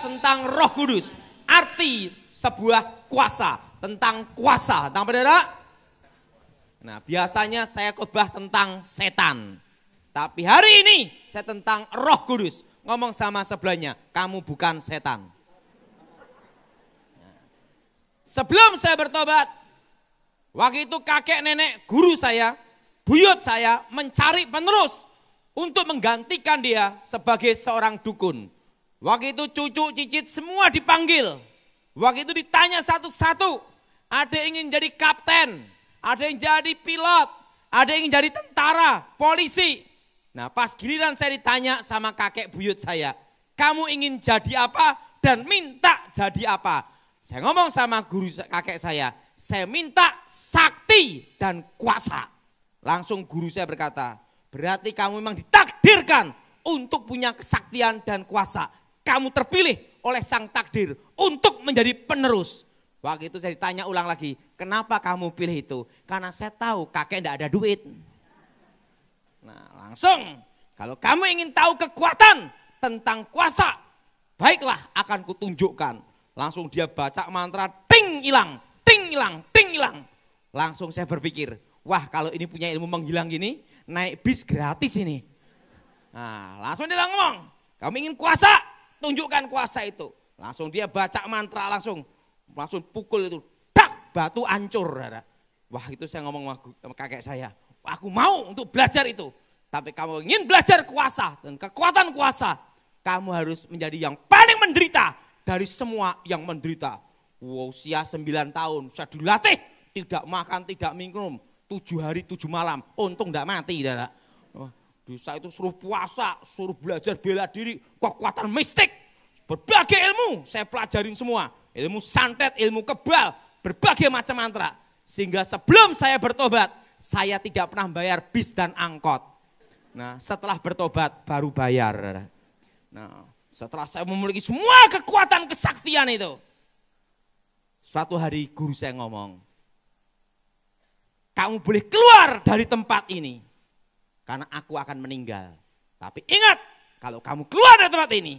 tentang Roh Kudus. Arti sebuah kuasa, tentang kuasa. Tentang apa, saudara? Nah, biasanya saya khotbah tentang setan. Tapi hari ini saya tentang Roh Kudus. Ngomong sama sebelahnya, kamu bukan setan. Sebelum saya bertobat, waktu itu kakek nenek guru saya, buyut saya mencari penerus untuk menggantikan dia sebagai seorang dukun. Waktu itu cucu cicit semua dipanggil. Waktu itu ditanya satu-satu, ada yang ingin jadi kapten, ada yang jadi pilot, ada yang ingin jadi tentara, polisi. Nah, pas giliran saya ditanya sama kakek buyut saya, kamu ingin jadi apa dan minta jadi apa? Saya ngomong sama guru kakek saya minta sakti dan kuasa. Langsung guru saya berkata, berarti kamu memang ditakdirkan untuk punya kesaktian dan kuasa. Kamu terpilih oleh sang takdir untuk menjadi penerus. Waktu itu saya ditanya ulang lagi, kenapa kamu pilih itu? Karena saya tahu kakek tidak ada duit. Nah, langsung, kalau kamu ingin tahu kekuatan tentang kuasa, baiklah akan kutunjukkan. Langsung dia baca mantra, ting hilang, ting hilang, ting hilang. Langsung saya berpikir, wah kalau ini punya ilmu menghilang gini, naik bis gratis ini. Nah, langsung dia ngomong, kamu ingin kuasa, tunjukkan kuasa itu. Langsung dia baca mantra, langsung pukul itu, dak, batu hancur. Wah itu saya ngomong sama kakek saya, aku mau untuk belajar itu. Tapi kamu ingin belajar kuasa dan kekuatan kuasa, kamu harus menjadi yang paling menderita dari semua yang menderita. Wow, usia 9 tahun, saya dilatih, tidak makan, tidak minum, 7 hari 7 malam, untung tidak mati. Saya itu suruh puasa, suruh belajar bela diri, kekuatan mistik, berbagai ilmu, saya pelajarin semua. Ilmu santet, ilmu kebal, berbagai macam mantra. Sehingga sebelum saya bertobat, saya tidak pernah bayar bis dan angkot. Nah, setelah bertobat baru bayar. Nah, setelah saya memiliki semua kekuatan kesaktian itu, suatu hari guru saya ngomong, kamu boleh keluar dari tempat ini, karena aku akan meninggal. Tapi ingat, kalau kamu keluar dari tempat ini,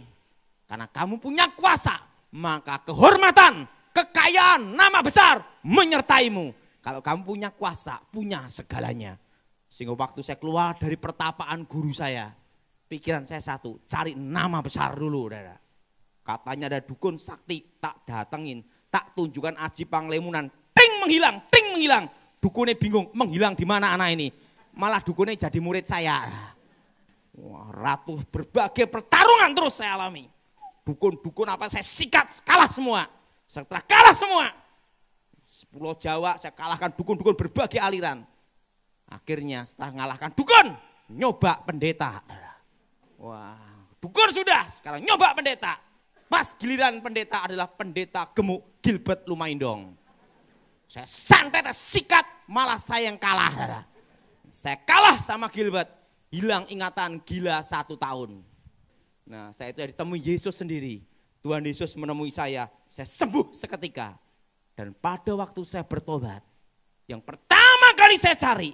karena kamu punya kuasa, maka kehormatan, kekayaan, nama besar menyertaimu. Kalau kamu punya kuasa, punya segalanya. Sehingga waktu saya keluar dari pertapaan guru saya, pikiran saya satu, cari nama besar dulu. Katanya ada dukun sakti, tak datengin, tak tunjukkan aji panglemunan, ting menghilang, ting menghilang. Dukunnya bingung, menghilang di mana anak ini? Malah dukunnya jadi murid saya. Wah, berbagai pertarungan terus saya alami. Dukun-dukun apa saya sikat, kalah semua. Setelah kalah semua, Pulau Jawa saya kalahkan dukun-dukun berbagai aliran. Akhirnya setelah mengalahkan dukun, nyoba pendeta. Wah, dukun sudah, sekarang nyoba pendeta. Pas giliran pendeta adalah pendeta gemuk Gilbert Lumaindong. Saya santet, sikat, malah saya yang kalah. Saya kalah sama Gilbert, hilang ingatan, gila 1 tahun. Nah, saya itu ditemui Yesus sendiri. Tuhan Yesus menemui saya sembuh seketika. Dan pada waktu saya bertobat, yang pertama kali saya cari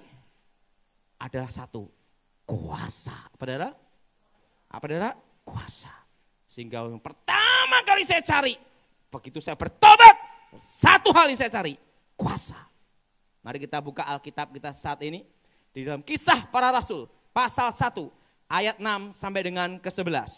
adalah satu, kuasa. Apa saudara? Kuasa. Sehingga yang pertama kali saya cari, begitu saya bertobat, satu hal yang saya cari, kuasa. Mari kita buka Alkitab kita saat ini, di dalam Kisah Para Rasul, pasal 1, ayat 6 sampai dengan ke-11.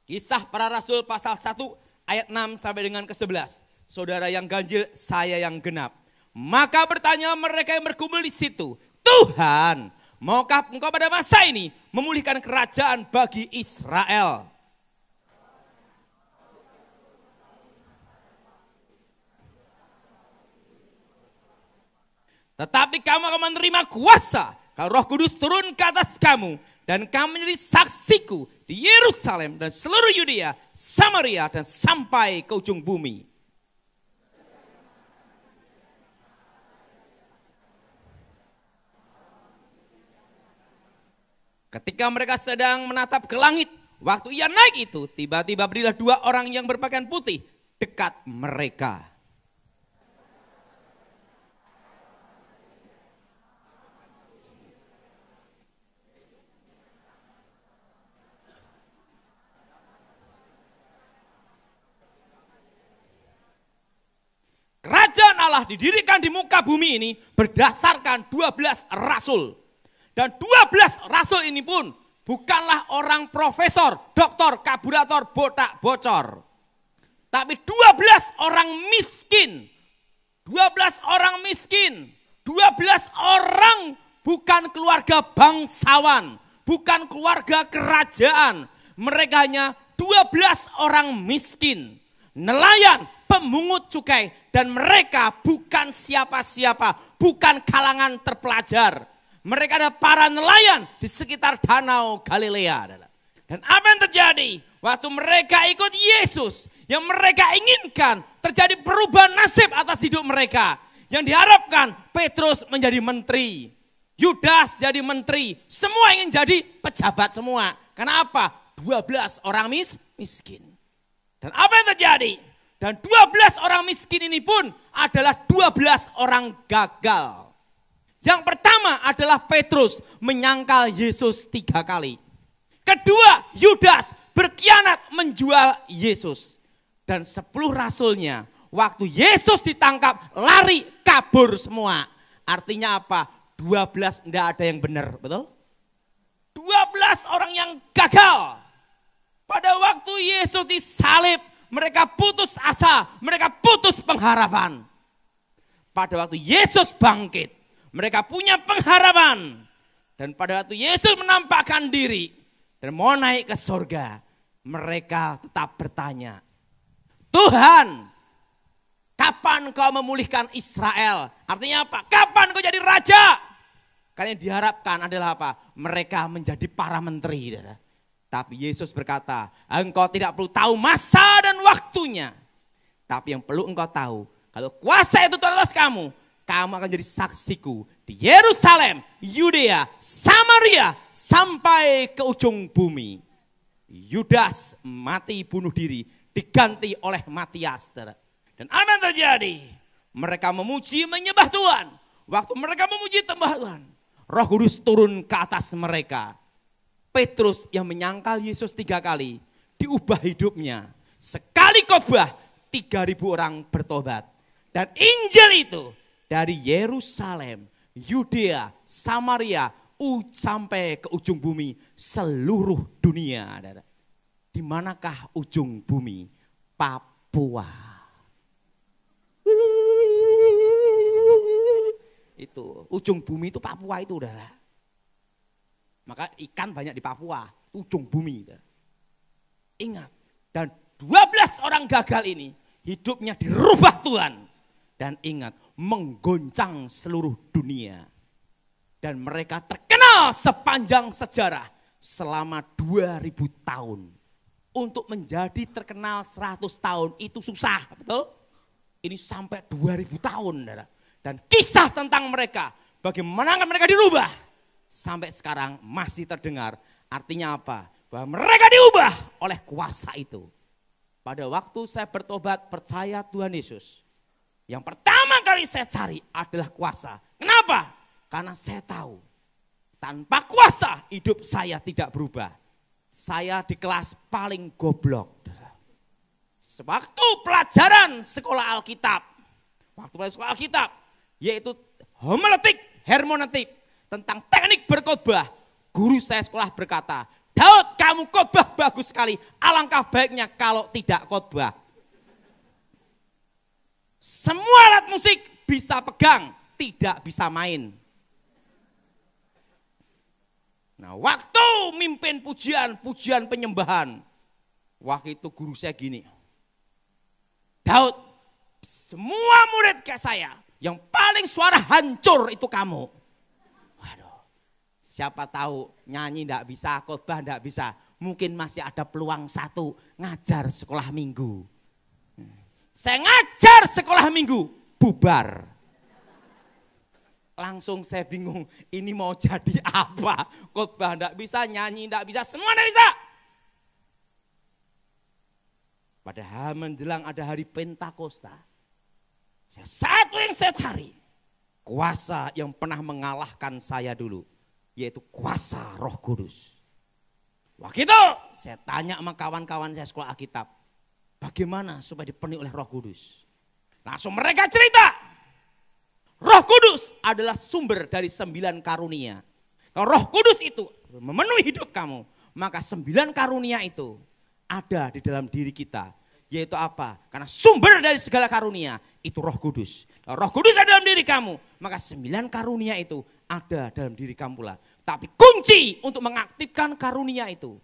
Kisah Para Rasul pasal 1, ayat 6 sampai dengan ke-11. Saudara yang ganjil, saya yang genap. Maka bertanya mereka yang berkumpul di situ, Tuhan, maukah engkau pada masa ini memulihkan kerajaan bagi Israel? Tetapi kamu akan menerima kuasa kalau Roh Kudus turun ke atas kamu, dan kamu menjadi saksiku di Yerusalem dan seluruh Yudea, Samaria dan sampai ke ujung bumi. Ketika mereka sedang menatap ke langit, waktu ia naik itu, tiba-tiba berdirilah 2 orang yang berpakaian putih dekat mereka. Allah didirikan di muka bumi ini berdasarkan 12 rasul. Dan 12 rasul ini pun bukanlah orang profesor, doktor, kaburator, botak, bocor. Tapi 12 orang miskin. 12 orang miskin. 12 orang bukan keluarga bangsawan. Bukan keluarga kerajaan. Mereka hanya 12 orang miskin. Nelayan, pemungut cukai. Dan mereka bukan siapa-siapa. Bukan kalangan terpelajar. Mereka adalah para nelayan di sekitar danau Galilea. Dan apa yang terjadi? Waktu mereka ikut Yesus, yang mereka inginkan terjadi perubahan nasib atas hidup mereka. Yang diharapkan Petrus menjadi menteri, Yudas jadi menteri, semua ingin jadi pejabat semua. Kenapa? 12 orang miskin. Dan apa yang terjadi? Dan 12 orang miskin ini pun adalah 12 orang gagal. Yang pertama adalah Petrus menyangkal Yesus 3 kali. Kedua, Yudas berkhianat menjual Yesus. Dan 10 rasulnya, waktu Yesus ditangkap, lari kabur semua. Artinya apa? 12 tidak ada yang benar, betul? 12 orang yang gagal. Pada waktu Yesus disalib, mereka putus asa, mereka putus pengharapan. Pada waktu Yesus bangkit, mereka punya pengharapan. Dan pada waktu Yesus menampakkan diri dan mau naik ke surga, mereka tetap bertanya, Tuhan, kapan kau memulihkan Israel? Artinya apa? Kapan kau jadi raja? Karena yang diharapkan adalah apa? Mereka menjadi para menteri. Tapi Yesus berkata, engkau tidak perlu tahu masa dan waktunya. Tapi yang perlu engkau tahu, kalau kuasa itu turun atas kamu, kamu akan jadi saksiku di Yerusalem, Yudea, Samaria, sampai ke ujung bumi. Yudas mati bunuh diri, diganti oleh Matias. Dan apa yang terjadi? Mereka memuji menyembah Tuhan. Waktu mereka memuji Tuhan, Roh Kudus turun ke atas mereka. Petrus yang menyangkal Yesus 3 kali, diubah hidupnya. Sekali khotbah, 3.000 orang bertobat. Dan Injil itu dari Yerusalem, Yudea, Samaria, sampai ke ujung bumi, seluruh dunia. Di manakah ujung bumi? Papua. Itu ujung bumi itu Papua itu, saudara. Maka ikan banyak di Papua, ujung bumi. Saudara. Ingat, dan 12 orang gagal ini hidupnya dirubah Tuhan. Dan ingat, menggoncang seluruh dunia. Dan mereka terkenal sepanjang sejarah selama 2000 tahun. Untuk menjadi terkenal 100 tahun itu susah, betul? Ini sampai 2000 tahun. Dan kisah tentang mereka, bagaimana mereka dirubah, sampai sekarang masih terdengar. Artinya apa? Bahwa mereka diubah oleh kuasa itu. Pada waktu saya bertobat percaya Tuhan Yesus, yang pertama kali saya cari adalah kuasa. Kenapa? Karena saya tahu tanpa kuasa hidup saya tidak berubah. Saya di kelas paling goblok. Sewaktu pelajaran sekolah Alkitab, yaitu homiletik, hermeneutik, tentang teknik berkhotbah, guru saya sekolah berkata, Daud, kamu khotbah bagus sekali, alangkah baiknya kalau tidak khotbah. Semua alat musik bisa pegang, tidak bisa main. Nah, waktu mimpin pujian penyembahan, waktu itu guru saya gini, Daud, semua murid kayak saya, yang paling suara hancur itu kamu. Waduh, siapa tahu nyanyi enggak bisa, khotbah enggak bisa, mungkin masih ada peluang satu, ngajar sekolah minggu. Saya ngajar sekolah minggu, bubar. Langsung saya bingung, ini mau jadi apa? Khotbah enggak bisa, nyanyi enggak bisa, semua enggak bisa. Padahal menjelang ada hari Pentakosta, satu yang saya cari, kuasa yang pernah mengalahkan saya dulu, yaitu kuasa Roh Kudus. Waktu itu saya tanya sama kawan-kawan saya sekolah Alkitab, bagaimana supaya dipenuhi oleh Roh Kudus? Langsung mereka cerita, Kudus adalah sumber dari 9 karunia. Kalau Roh Kudus itu memenuhi hidup kamu, maka 9 karunia itu ada di dalam diri kita. Yaitu apa? Karena sumber dari segala karunia itu Roh Kudus. Kalau Roh Kudus ada dalam diri kamu, maka 9 karunia itu ada dalam diri kamu pula. Tapi kunci untuk mengaktifkan karunia itu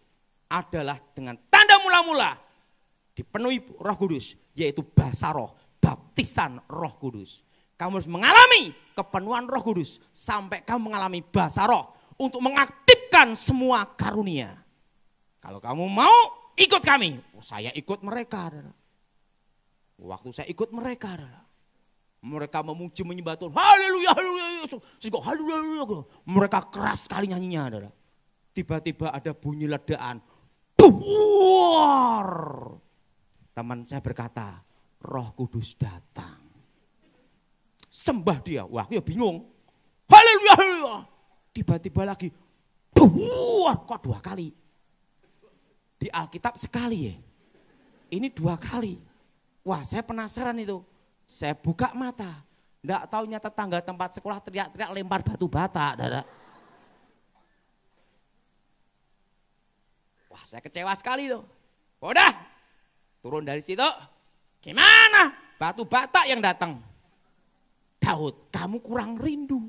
adalah dengan tanda mula-mula dipenuhi Roh Kudus, yaitu bahasa roh, baptisan Roh Kudus. Kamu harus mengalami kepenuhan Roh Kudus sampai kamu mengalami bahasa roh untuk mengaktifkan semua karunia. Kalau kamu mau ikut kami, saya ikut mereka. Waktu saya ikut mereka, mereka memuji menyembah Tuhan, haleluya, haleluya, haleluya. Mereka keras sekali nyanyinya. Tiba-tiba ada bunyi ledaan, buar. Teman saya berkata, Roh Kudus datang. Sembah dia, wah dia bingung. Haleluya, haleluya. Tiba-tiba lagi, buar, kok 2 kali. Di Alkitab sekali ya. Ini 2 kali. Wah saya penasaran itu. Saya buka mata. Nggak taunya tetangga tempat sekolah teriak-teriak lempar batu bata. Wah saya kecewa sekali tuh. Udah. Turun dari situ. Gimana? Batu bata yang datang. Daud, kamu kurang rindu.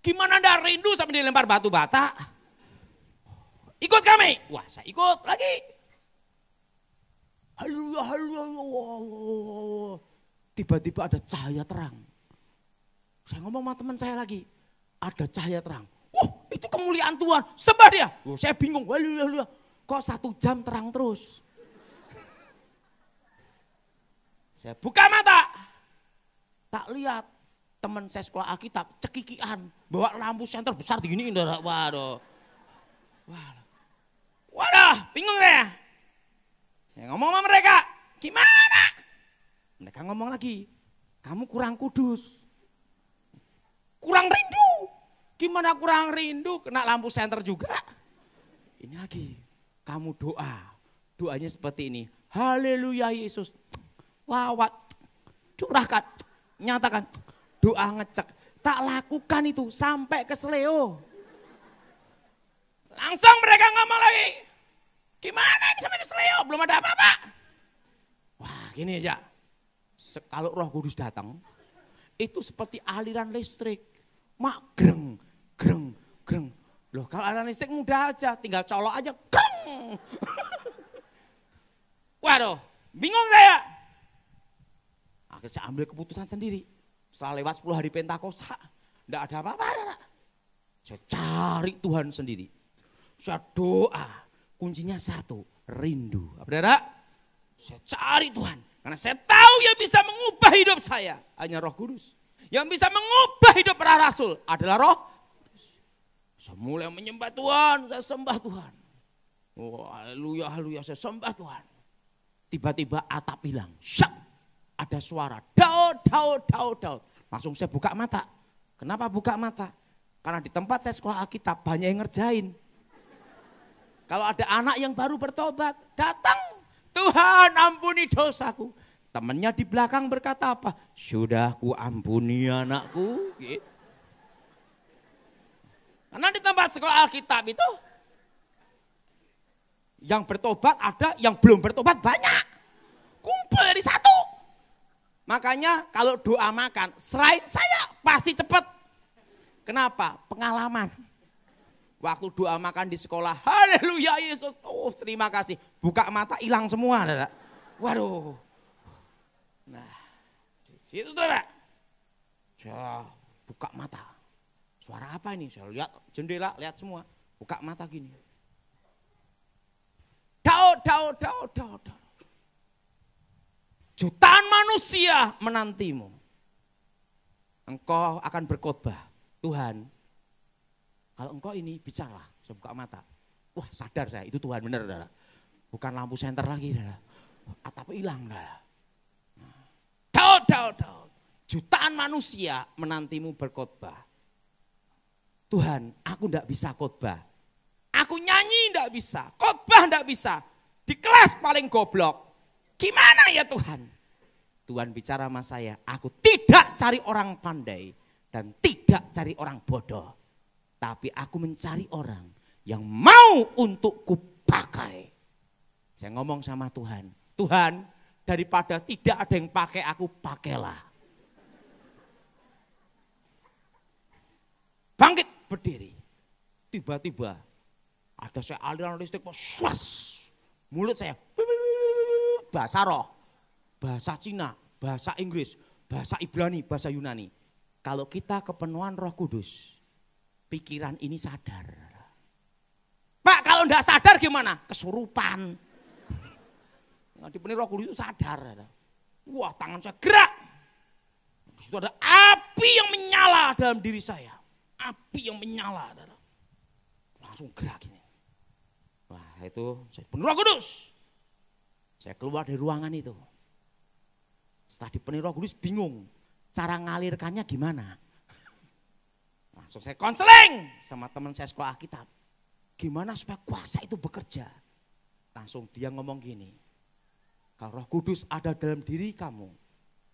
Gimana anda rindu sampai dilempar batu bata? Ikut kami. Wah saya ikut lagi. Haleluya, haleluya. Tiba-tiba ada cahaya terang. Saya ngomong sama teman saya lagi. Ada cahaya terang. Wah itu kemuliaan Tuhan. Sembah dia. Saya bingung. Haleluya, haleluya. Kok 1 jam terang terus? Saya buka mata. Tak lihat. Teman saya sekolah Alkitab. Cekikian. Bawa lampu senter besar diginiin. Waduh. Waduh, bingung saya. Saya ngomong sama mereka, gimana? Mereka ngomong lagi, kamu kurang kudus. Kurang rindu. Gimana kurang rindu? Kena lampu senter juga. Ini lagi, kamu doa. Doanya seperti ini. Haleluya Yesus. Lawat, curahkan, nyatakan. Doa ngecek. Tak lakukan itu sampai ke seleo. Langsung mereka ngomong lagi. Gimana ini sampai ke seleo? Belum ada apa-apa. Wah gini aja. Kalau Roh Kudus datang, itu seperti aliran listrik. Mak greng, greng, greng. Loh kalau aliran listrik mudah aja, tinggal colok aja. Greng. Waduh, bingung saya. Akhirnya saya ambil keputusan sendiri. Setelah lewat 10 hari Pentakosta, enggak ada apa-apa. Saya cari Tuhan sendiri. Saya doa, kuncinya 1, rindu. Saudara, saya cari Tuhan. Karena saya tahu yang bisa mengubah hidup saya, hanya Roh Kudus. Yang bisa mengubah hidup para rasul adalah Roh Kudus. Saya mulai menyembah Tuhan, saya sembah Tuhan. Oh, haleluya, haleluya, saya sembah Tuhan. Tiba-tiba atap hilang. Syak, ada suara, Daud, Daud, Daud, Daud. Langsung saya buka mata. Kenapa buka mata? Karena di tempat saya sekolah Alkitab banyak yang ngerjain. Kalau ada anak yang baru bertobat, datang, Tuhan ampuni dosaku. Temannya di belakang berkata apa? Sudah ku ampuni anakku. Gitu. Karena di tempat sekolah Alkitab itu, yang bertobat ada, yang belum bertobat banyak. Kumpul jadi satu. Makanya kalau doa makan, serahin saya pasti cepat. Kenapa? Pengalaman. Waktu doa makan di sekolah, haleluya Yesus, oh terima kasih. Buka mata hilang semua, saudara. Waduh. Nah, di situ saudara. Saya buka mata. Suara apa ini? Saya lihat jendela, lihat semua. Buka mata gini. Daud, Daud, Daud, Daud, Daud. Jutaan manusia menantimu. Engkau akan berkhotbah. Tuhan, kalau engkau ini bicara, saya buka mata. Wah sadar saya, itu Tuhan benar. Saudara. Bukan lampu senter lagi. Saudara. Atap hilang. Saudara. Daud, Daud, Daud. Jutaan manusia menantimu berkhotbah. Tuhan, aku enggak bisa khotbah. Aku nyanyi enggak bisa, khotbah enggak bisa. Di kelas paling goblok. Gimana ya Tuhan? Tuhan bicara sama saya, aku tidak cari orang pandai. dan tidak cari orang bodoh. Tapi aku mencari orang yang mau untuk kupakai. Saya ngomong sama Tuhan, Tuhan, daripada tidak ada yang pakai aku, pakailah. Bangkit berdiri. Tiba-tiba ada saya aliran listrik, swas. Mulut saya, bahasa roh, bahasa Cina, bahasa Inggris, bahasa Ibrani, bahasa Yunani. Kalau kita kepenuhan Roh Kudus, pikiran ini sadar. Pak, kalau enggak sadar gimana? Kesurupan. Dipenuhi Roh Kudus itu sadar. Wah, tangan saya gerak. Di situ ada api yang menyala dalam diri saya. Api yang menyala. Langsung gerak ini. Wah, itu saya penuh Roh Kudus. Saya keluar dari ruangan itu. Setelah dipenuhi Roh Kudus bingung. Cara ngalirkannya gimana? Langsung saya konseling sama teman saya sekolah Alkitab. Gimana supaya kuasa itu bekerja? Langsung dia ngomong gini. Kalau Roh Kudus ada dalam diri kamu,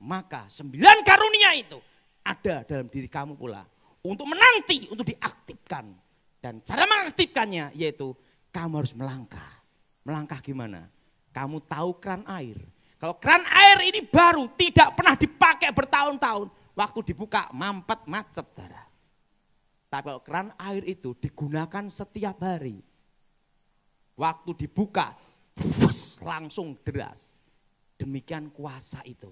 maka 9 karunia itu ada dalam diri kamu pula. Untuk menanti, untuk diaktifkan. Dan cara mengaktifkannya yaitu kamu harus melangkah. Melangkah gimana? Kamu tahu keran air. Kalau keran air ini baru, tidak pernah dipakai bertahun-tahun. Waktu dibuka, mampet, macet. Tapi kalau keran air itu digunakan setiap hari. Waktu dibuka, langsung deras. Demikian kuasa itu.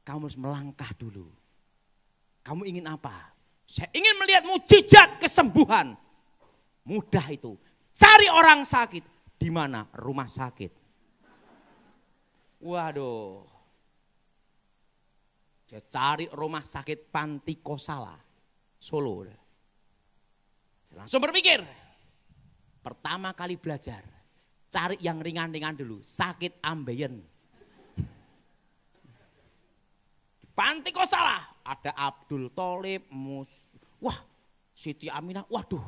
Kamu harus melangkah dulu. Kamu ingin apa? Saya ingin melihat mukjizat kesembuhan. Mudah itu. Cari orang sakit. Di mana? Rumah sakit. Waduh. Saya cari rumah sakit Panti Kosala, Solo. Saya langsung berpikir. Pertama kali belajar. Cari yang ringan-ringan dulu. Sakit ambeien. Panti Kosala. Ada Abdul Tholib. Wah, Siti Aminah. Waduh,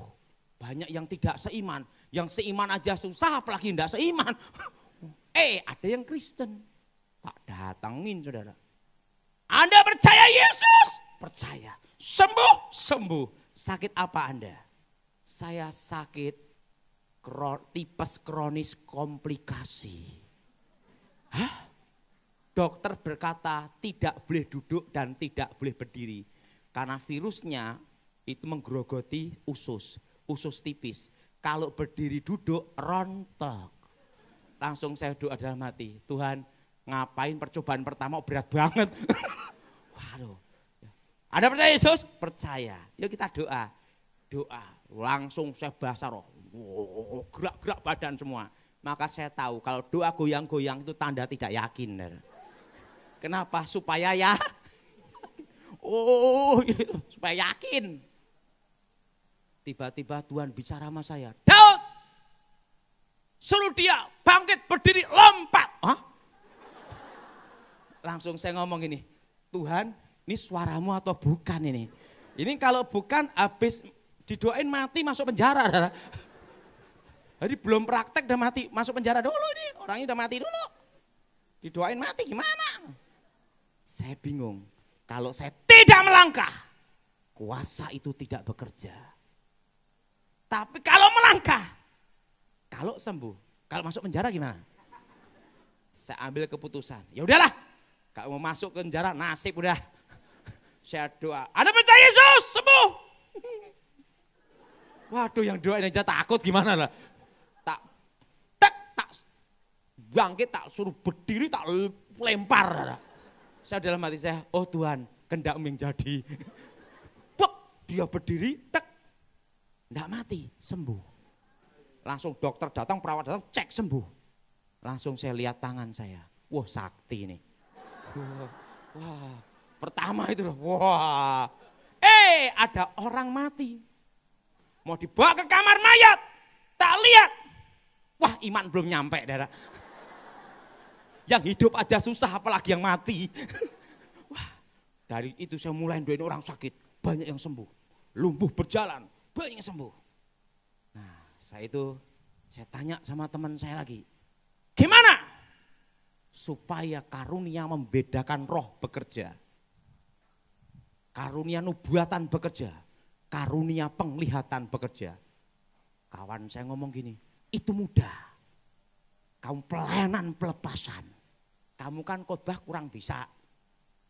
banyak yang tidak seiman. Yang seiman aja susah, apalagi tidak seiman. Ada yang Kristen. Tak datangin saudara. Anda percaya Yesus? Percaya. Sembuh? Sembuh. Sakit apa Anda? Saya sakit tipes kronis komplikasi. Hah? Dokter berkata tidak boleh duduk dan tidak boleh berdiri. Karena virusnya itu menggerogoti usus tipis. Kalau berdiri duduk rontok. Langsung saya doa dalam hati, Tuhan ngapain percobaan pertama berat banget. Waduh. Anda percaya Yesus? Percaya. Yuk kita doa. Doa. Langsung saya bahasa roh. Gerak-gerak badan semua. Maka saya tahu kalau doa goyang-goyang itu tanda tidak yakin. Kenapa? Supaya supaya yakin. Tiba-tiba Tuhan bicara sama saya. Daud! Suruh dia bangkit, berdiri, lompat. Hah? Langsung saya ngomong ini, Tuhan ini suaramu atau bukan ini? Ini kalau bukan habis didoain mati masuk penjara. Jadi belum praktek udah mati, masuk penjara dulu ini. Orangnya udah mati dulu. Didoain mati gimana? Saya bingung. Kalau saya tidak melangkah, kuasa itu tidak bekerja. Tapi kalau melangkah, kalau sembuh, kalau masuk penjara gimana? Saya ambil keputusan. Ya udahlah, kalau mau masuk ke penjara nasib udah. Saya doa. Anda percaya Yesus sembuh? Waduh, yang doain aja takut gimana lah? Tak bangkit, tak suruh berdiri, tak lempar. Saya dalam hati saya, oh Tuhan, kehendak-Mu yang jadi. Dia berdiri, enggak mati, sembuh. Langsung dokter datang, perawat datang, cek sembuh. Langsung saya lihat tangan saya. Wah, sakti ini. Wah, pertama itu, wah. Ada orang mati. Mau dibawa ke kamar mayat. Tak lihat. Wah, iman belum nyampe, darah. Yang hidup aja susah, apalagi yang mati. Wah, dari itu saya mulai doain orang sakit. Banyak yang sembuh. Lumpuh berjalan, banyak yang sembuh. Nah, saya tanya sama teman saya lagi, gimana supaya karunia membedakan roh bekerja? karunia nubuatan bekerja, karunia penglihatan bekerja. Kawan saya ngomong gini, itu mudah. Kamu pelayanan pelepasan, kamu kan khotbah kurang bisa.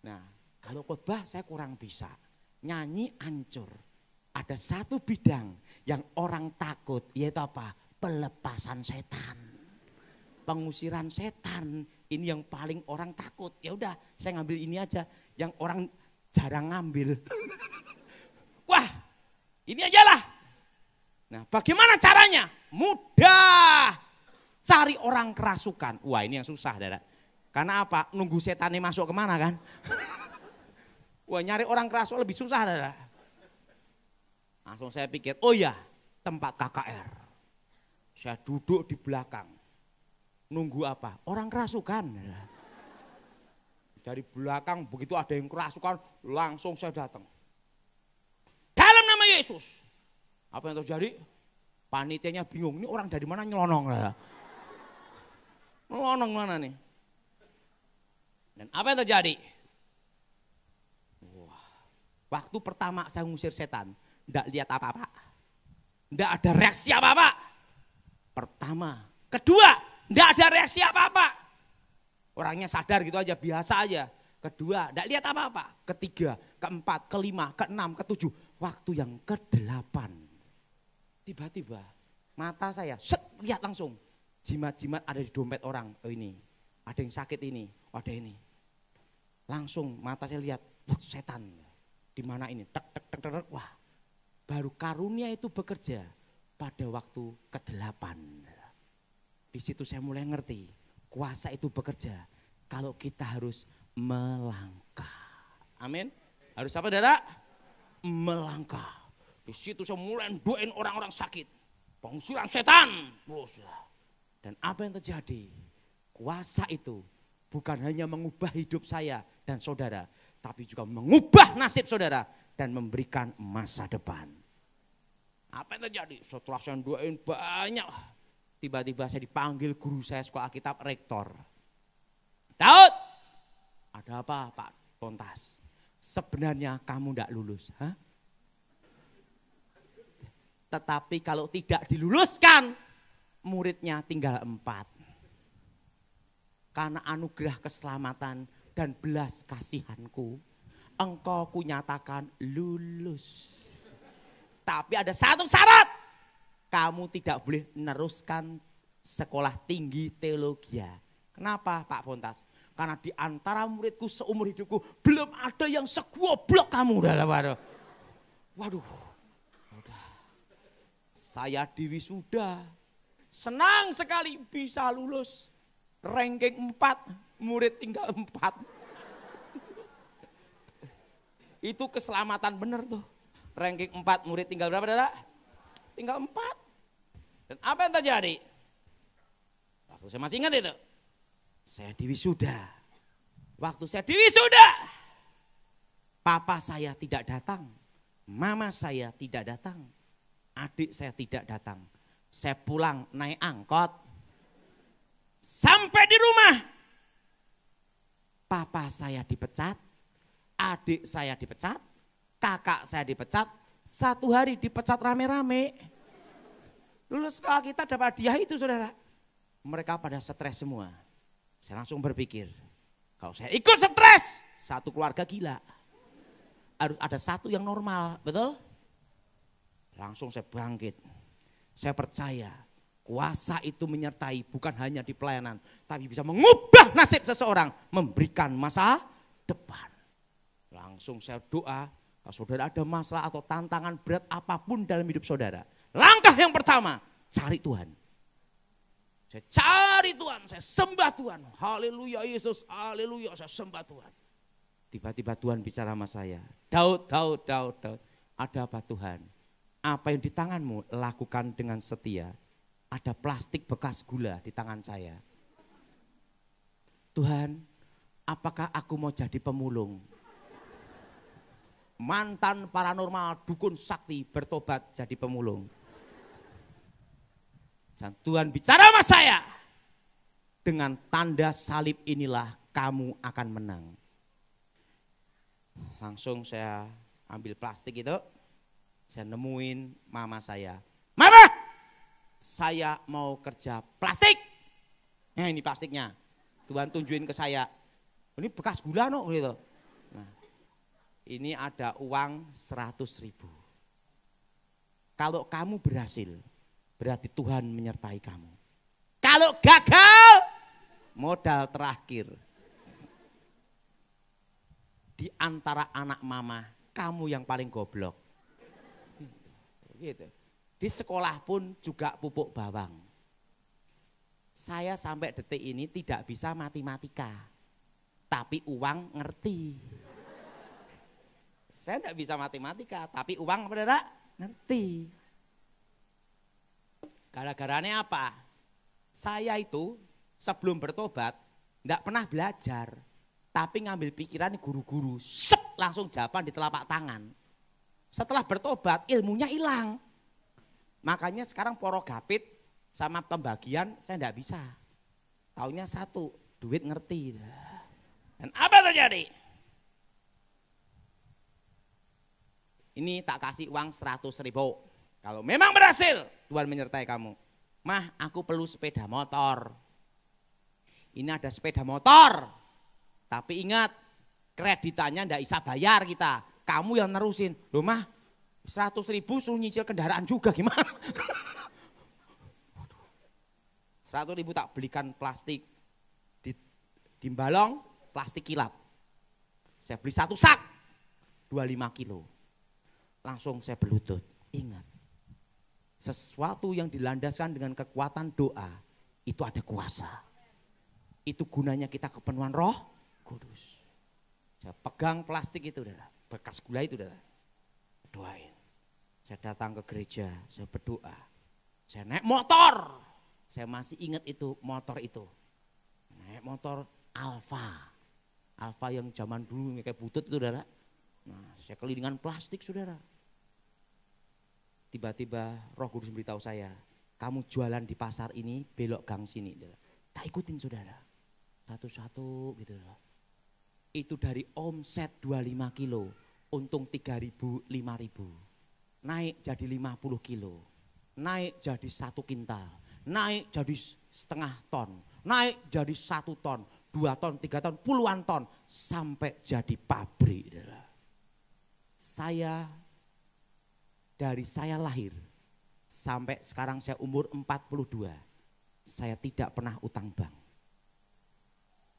Nah, kalau khotbah saya kurang bisa, nyanyi ancur. Ada satu bidang yang orang takut, yaitu apa? Pelepasan setan, pengusiran setan. Ini yang paling orang takut. Ya udah, saya ngambil ini aja, yang orang jarang ngambil. Wah, ini aja lah. Nah, bagaimana caranya? Mudah. Cari orang kerasukan. Wah, ini yang susah, Dara. Karena apa? Nunggu setannya masuk kemana kan? Wah, nyari orang kerasukan lebih susah, Dara. Langsung saya pikir, oh ya, tempat KKR. Saya duduk di belakang. Nunggu apa? Orang kerasukan. Dari belakang begitu ada yang kerasukan, langsung saya datang. Dalam nama Yesus. Apa yang terjadi? Panitianya bingung, ini orang dari mana nyelonong. Nyelonong mana nih? Dan apa yang terjadi? Wah, waktu pertama saya ngusir setan, enggak lihat apa-apa. Enggak ada reaksi apa-apa. Pertama. Kedua, enggak ada reaksi apa-apa. Orangnya sadar gitu aja, biasa aja. Kedua, enggak lihat apa-apa. Ketiga, keempat, kelima, keenam, ketujuh. Waktu yang kedelapan. Tiba-tiba mata saya, lihat langsung. Jimat-jimat ada di dompet orang. Oh ini, ada yang sakit ini, ada ini. Langsung mata saya lihat, setan. Di mana ini? Tek, tek, tek, tek. Wah, baru karunia itu bekerja pada waktu ke-8. Di situ saya mulai ngerti, kuasa itu bekerja kalau kita harus melangkah. Amin. Harus apa, Saudara? Melangkah. Di situ saya mulai doain orang-orang sakit. Pengusiran setan. Dan apa yang terjadi? Kuasa itu bukan hanya mengubah hidup saya dan saudara, tapi juga mengubah nasib saudara dan memberikan masa depan. Apa yang terjadi? Setelah saya doain banyak, tiba-tiba saya dipanggil guru saya sekolah Alkitab, rektor. Daud, ada apa Pak Pontas? Sebenarnya kamu tidak lulus. Hah? Tetapi kalau tidak diluluskan, muridnya tinggal 4. Karena anugerah keselamatan dan belas kasihanku, engkau kunyatakan lulus. Tapi ada satu syarat, kamu tidak boleh meneruskan sekolah tinggi teologi. Kenapa Pak Pontas? Karena di antara muridku seumur hidupku belum ada yang segoblok kamu. Waduh, saya diwisuda. Senang sekali bisa lulus. Ranking 4, murid tinggal 4. Itu keselamatan bener tuh. Ranking 4, murid tinggal berapa, Saudara? Tinggal 4. Dan apa yang terjadi? Waktu saya masih ingat itu. Saya diwisuda. Waktu saya diwisuda, papa saya tidak datang. Mama saya tidak datang. Adik saya tidak datang. Saya pulang naik angkot. Sampai di rumah, papa saya dipecat, adik saya dipecat, kakak saya dipecat, 1 hari dipecat rame-rame. Lulus sekolah kita dapat hadiah itu, saudara. Mereka pada stres semua. Saya langsung berpikir, kalau saya ikut stres, satu keluarga gila. Harus ada satu yang normal, betul? Langsung saya bangkit. Saya percaya kuasa itu menyertai bukan hanya di pelayanan, tapi bisa mengubah nasib seseorang, memberikan masa depan. Langsung saya doa, kalau saudara ada masalah atau tantangan berat apapun dalam hidup saudara, langkah yang pertama, cari Tuhan. Saya cari Tuhan, saya sembah Tuhan. Haleluya Yesus, haleluya, saya sembah Tuhan. Tiba-tiba Tuhan bicara sama saya, Daud. Ada apa Tuhan? Apa yang di tanganmu lakukan dengan setia. Ada plastik bekas gula di tangan saya. Tuhan, apakah aku mau jadi pemulung? Mantan paranormal dukun sakti bertobat jadi pemulung. Dan Tuhan bicara sama saya. Dengan tanda salib inilah kamu akan menang. Langsung saya ambil plastik itu, saya nemuin mama saya. Mama, saya mau kerja plastik. Nah ini plastiknya. Tuhan tunjukin ke saya. Ini bekas gula no gitu. Nah, ini ada uang 100.000. Kalau kamu berhasil, berarti Tuhan menyertai kamu. Kalau gagal, modal terakhir. Di antara anak mama, kamu yang paling goblok. Gitu. Di sekolah pun juga pupuk bawang. Saya sampai detik ini tidak bisa matematika, tapi uang ngerti. Saya tidak bisa matematika, tapi uang beneran ngerti. Gara-garanya apa? Saya itu sebelum bertobat tidak pernah belajar, tapi ngambil pikiran guru-guru, langsung jawaban di telapak tangan. Setelah bertobat ilmunya hilang. Makanya sekarang porogapit sama pembagian saya tidak bisa. Taunya satu, duit ngerti. Dan apa terjadi? Ini tak kasih uang 100.000. Kalau memang berhasil, Tuhan menyertai kamu. Mah, aku perlu sepeda motor. Ini ada sepeda motor. Tapi ingat, kreditannya ndak bisa bayar kita. Kamu yang nerusin. Loh mah, 100.000 suruh nyicil kendaraan juga gimana? 100.000 tak belikan plastik. Di balong, plastik kilap. Saya beli satu sak, 25 kilo. Langsung saya berlutut. Ingat, sesuatu yang dilandaskan dengan kekuatan doa, itu ada kuasa. Itu gunanya kita kepenuhan Roh Kudus. Saya pegang plastik itu, bekas gula itu, doain. Saya datang ke gereja, saya berdoa. Saya naik motor. Saya masih ingat itu motor itu. Naik motor Alfa. Alfa yang zaman dulu kayak butut itu, saudara. Nah, saya kelilingan plastik, saudara. Tiba-tiba Roh Kudus memberitahu saya, kamu jualan di pasar ini, belok gang sini. Tak ikutin, saudara. Satu-satu gitu. Itu dari omset 25 kilo, untung 3.000, 5.000. Naik jadi 50 kilo, naik jadi 1 kintal, naik jadi setengah ton, naik jadi 1 ton, 2 ton, 3 ton, puluhan ton, sampai jadi pabrik. Dari saya lahir, sampai sekarang saya umur 42, saya tidak pernah utang bank.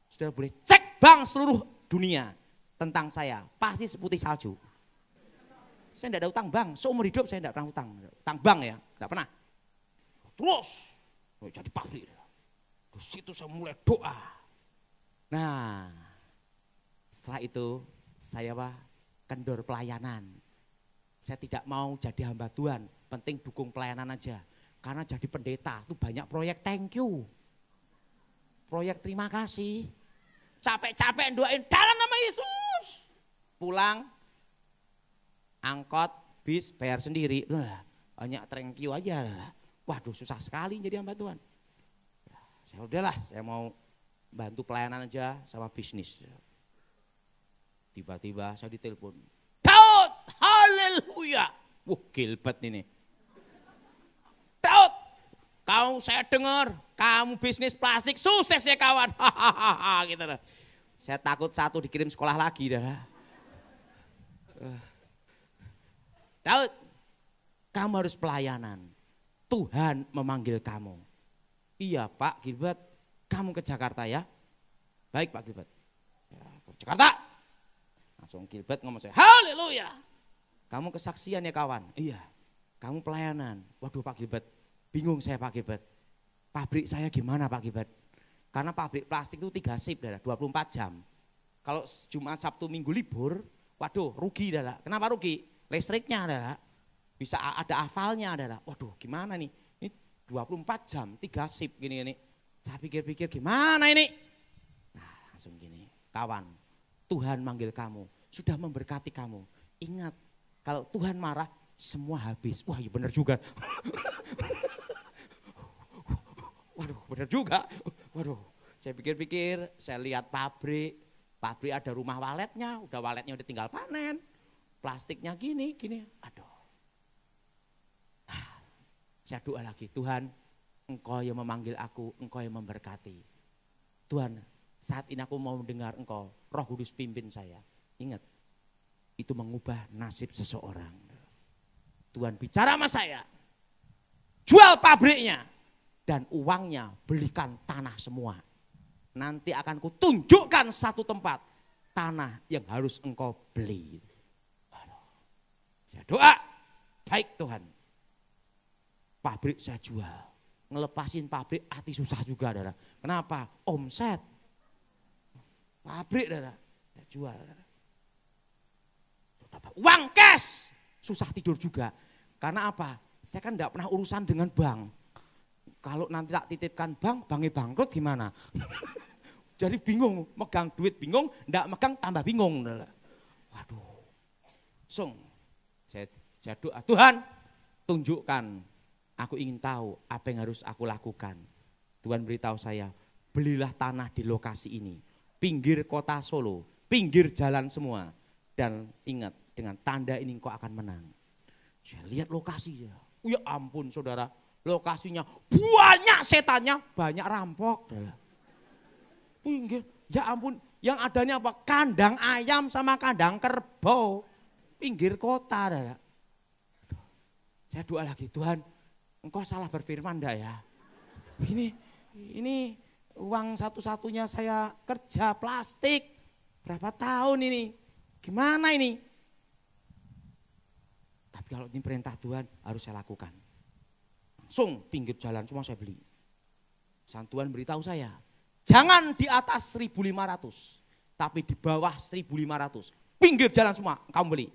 Saudara boleh cek bank seluruh dunia tentang saya, pasti seputih salju. Saya tidak ada utang bank, seumur hidup saya tidak pernah utang bank ya, tidak pernah. Terus jadi pabrik. Di situ saya mulai doa. Nah, setelah itu saya kendor pelayanan. Saya tidak mau jadi hamba Tuhan, penting dukung pelayanan aja. Karena jadi pendeta itu banyak proyek thank you. Proyek terima kasih. Capek-capek doain dalam nama Yesus. Pulang, angkot, bis, bayar sendiri. Hanya thank you aja. Waduh susah sekali jadi hamba Tuhan. Saya udahlah, saya mau bantu pelayanan aja sama bisnis. Tiba-tiba saya ditelepon. Daud, haleluya. Wah Gilbert ini. Daud, saya dengar kamu bisnis plastik sukses ya kawan. Hahaha gitu. Saya takut satu dikirim sekolah lagi dah. Daud, kamu harus pelayanan. Tuhan memanggil kamu. Iya Pak Gilbert, kamu ke Jakarta ya? Baik Pak Gilbert. Ya, ke Jakarta. Langsung Gilbert ngomong saya, haleluya. Kamu kesaksian ya kawan? Iya. Kamu pelayanan. Waduh Pak Gilbert, bingung saya Pak Gilbert. Pabrik saya gimana Pak Gilbert? Karena pabrik plastik itu 3 shift, 24 jam. Kalau Jumat, Sabtu, Minggu libur, waduh rugi adalah. Kenapa rugi? Listriknya adalah, bisa ada hafalnya adalah, waduh gimana nih, ini 24 jam, 3 shift gini-gini. Saya pikir-pikir gimana ini? Nah langsung gini, kawan, Tuhan manggil kamu, sudah memberkati kamu. Ingat, kalau Tuhan marah, semua habis. Wah iya benar juga. Waduh benar juga. Waduh, saya pikir-pikir, saya lihat pabrik, Pabrik ada rumah waletnya, waletnya udah tinggal panen. Plastiknya gini. Aduh. Saya doa lagi, Tuhan, Engkau yang memanggil aku, Engkau yang memberkati. Tuhan, saat ini aku mau mendengar Engkau, Roh Kudus pimpin saya. Ingat, itu mengubah nasib seseorang. Tuhan bicara sama saya, jual pabriknya dan uangnya belikan tanah semua. Nanti akan kutunjukkan satu tempat tanah yang harus engkau beli. Saya doa, baik Tuhan. Pabrik saya jual, ngelepasin pabrik hati susah juga, saudara. Kenapa? Omset. Pabrik, saudara, saya jual. Uang cash, susah tidur juga. Karena apa? Saya kan tidak pernah urusan dengan bank. Kalau nanti tak titipkan bank, banknya bangkrut gimana? Jadi bingung, megang duit bingung, tidak megang tambah bingung. Waduh, saya doa, Tuhan tunjukkan, aku ingin tahu apa yang harus aku lakukan. Tuhan beritahu saya, belilah tanah di lokasi ini, pinggir kota Solo, pinggir jalan semua. Dan ingat, dengan tanda ini kau akan menang. Saya lihat lokasinya, ya ampun saudara, lokasinya banyak setannya, banyak rampok. Pinggir, ya ampun, yang adanya apa? Kandang ayam sama kandang kerbau, pinggir kota. Saudara. Saya doa lagi, Tuhan, engkau salah berfirman enggak ya? Ini uang satu-satunya saya kerja plastik, berapa tahun ini? Gimana ini? Tapi kalau ini perintah Tuhan harus saya lakukan. Langsung pinggir jalan semua saya beli. Tuhan beritahu saya, jangan di atas 1.500, tapi di bawah 1.500. Pinggir jalan semua kamu beli.